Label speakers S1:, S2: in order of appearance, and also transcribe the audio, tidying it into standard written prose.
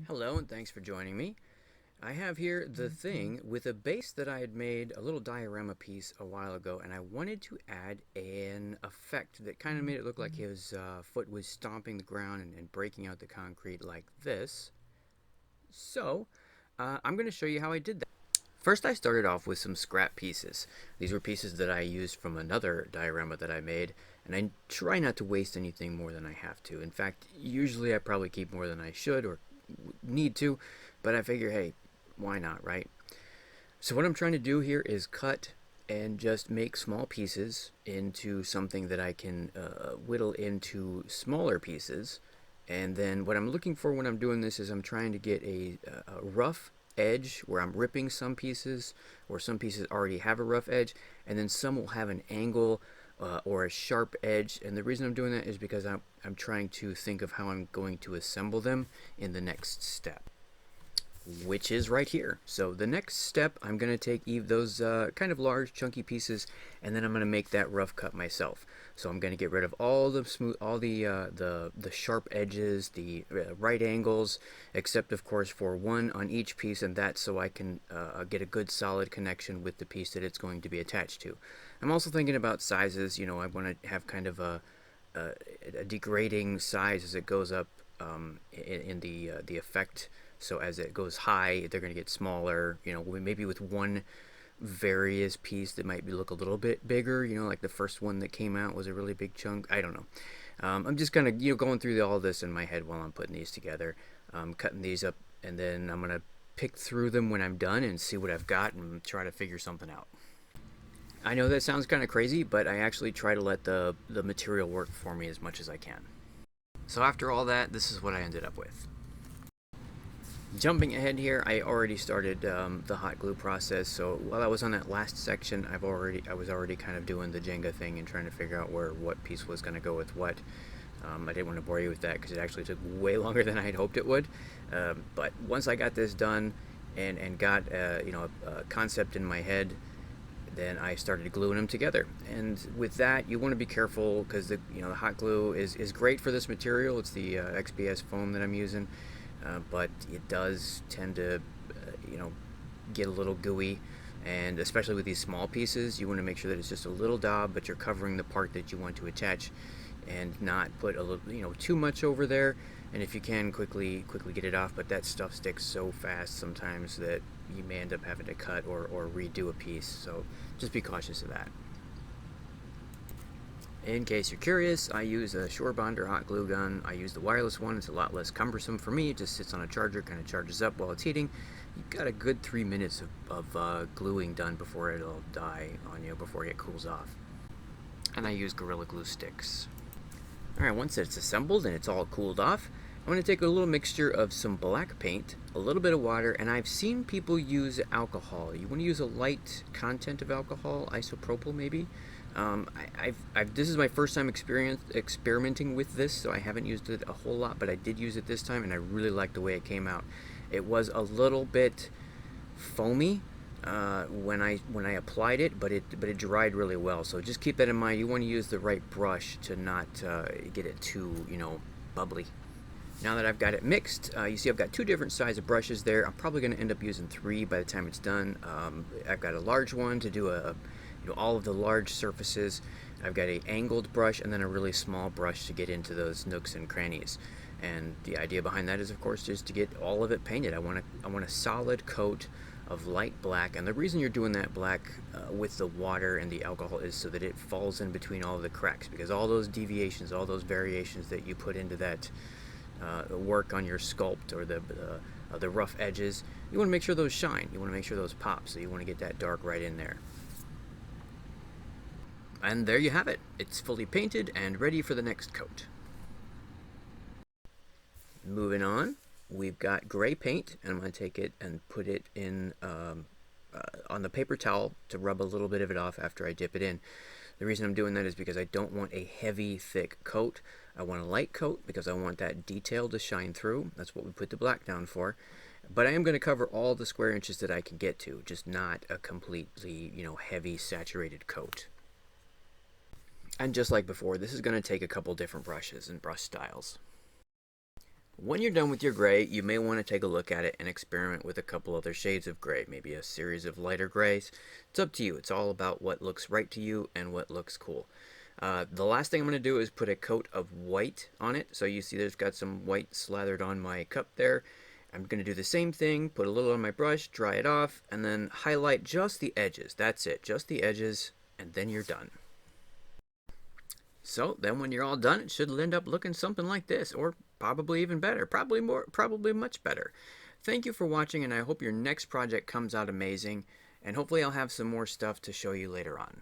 S1: Hello and thanks for joining me. I have here the thing with a base that I had made a little diorama piece a while ago, and I wanted to add an effect that kind of made it look like his foot was stomping the ground and breaking out the concrete like this. So I'm going to show you how I did that. First, I started off with some scrap pieces. These were pieces that I used from another diorama that I made, and I try not to waste anything more than I have to. In fact, usually I probably keep more than I should or need to, but I figure, hey, why not, right? So what I'm trying to do here is cut and just make small pieces into something that I can whittle into smaller pieces. And then what I'm looking for when I'm doing this is I'm trying to get a rough edge where I'm ripping some pieces, or some pieces already have a rough edge, and then some will have an angle or a sharp edge. And the reason I'm doing that is because I'm trying to think of how I'm going to assemble them in the next step, which is right here. So the next step, I'm going to take those kind of large chunky pieces, and then I'm going to make that rough cut myself. So I'm going to get rid of all the smooth, all the sharp edges, the right angles, except of course for one on each piece, and that's so I can get a good solid connection with the piece that it's going to be attached to. I'm also thinking about sizes. You know, I want to have kind of a degrading size as it goes up in the effect. So as it goes high, they're going to get smaller. You know, maybe with one various piece that might look a little bit bigger. You know, like the first one that came out was a really big chunk. I don't know. I'm just kind of going through all this in my head while I'm putting these together, cutting these up, and then I'm gonna pick through them when I'm done and see what I've got and try to figure something out. I know that sounds kind of crazy, but I actually try to let the material work for me as much as I can. So after all that, this is what I ended up with. Jumping ahead here, I already started the hot glue process. So while I was on that last section, I was already kind of doing the Jenga thing and trying to figure out what piece was going to go with what. I didn't want to bore you with that because it actually took way longer than I had hoped it would. But once I got this done and got a concept in my head, then I started gluing them together. And with that, you want to be careful because the hot glue is great for this material. It's the XPS foam that I'm using, but it does tend to get a little gooey. And especially with these small pieces, you want to make sure that it's just a little daub, but you're covering the part that you want to attach, and not put a little too much over there. And if you can, quickly get it off. But that stuff sticks so fast sometimes that you may end up having to cut or redo a piece. So just be cautious of that. In case you're curious, I use a Shore Bonder hot glue gun. I use the wireless one. It's a lot less cumbersome for me. It just sits on a charger, kind of charges up while it's heating. You've got a good 3 minutes of gluing done before it'll die on you, before it cools off. And I use Gorilla Glue sticks. Alright, once it's assembled and it's all cooled off, I'm going to take a little mixture of some black paint, a little bit of water, and I've seen people use alcohol. You want to use a light content of alcohol, isopropyl maybe. This is my first time experimenting with this, so I haven't used it a whole lot, but I did use it this time, and I really liked the way it came out. It was a little bit foamy when I applied it, but it dried really well. So just keep that in mind. You want to use the right brush to not get it too bubbly. Now that I've got it mixed, you see I've got two different size of brushes there. I'm probably going to end up using 3 by the time it's done. I've got a large one to do all of the large surfaces. I've got an angled brush and then a really small brush to get into those nooks and crannies. And the idea behind that is, of course, just to get all of it painted. I want a solid coat of light black, and the reason you're doing that black with the water and the alcohol is so that it falls in between all of the cracks, because all those deviations, all those variations that you put into that work on your sculpt, or the rough edges, you want to make sure those shine. You want to make sure those pop, so you want to get that dark right in there. And there you have it. It's fully painted and ready for the next coat. Moving on, we've got gray paint, and I'm going to take it and put it in on the paper towel to rub a little bit of it off after I dip it in. The reason I'm doing that is because I don't want a heavy, thick coat. I want a light coat because I want that detail to shine through. That's what we put the black down for. But I am going to cover all the square inches that I can get to, just not a completely, heavy, saturated coat. And just like before, this is going to take a couple different brushes and brush styles. When you're done with your gray, you may want to take a look at it and experiment with a couple other shades of gray, maybe a series of lighter grays. It's up to you. It's all about what looks right to you and what looks cool. The last thing I'm going to do is put a coat of white on it. So you see there's got some white slathered on my cup there. I'm going to do the same thing, put a little on my brush, dry it off, and then highlight just the edges. That's it, just the edges, and then you're done. So then when you're all done, it should end up looking something like this, or probably even better, probably much better. Thank you for watching, and I hope your next project comes out amazing, and hopefully I'll have some more stuff to show you later on.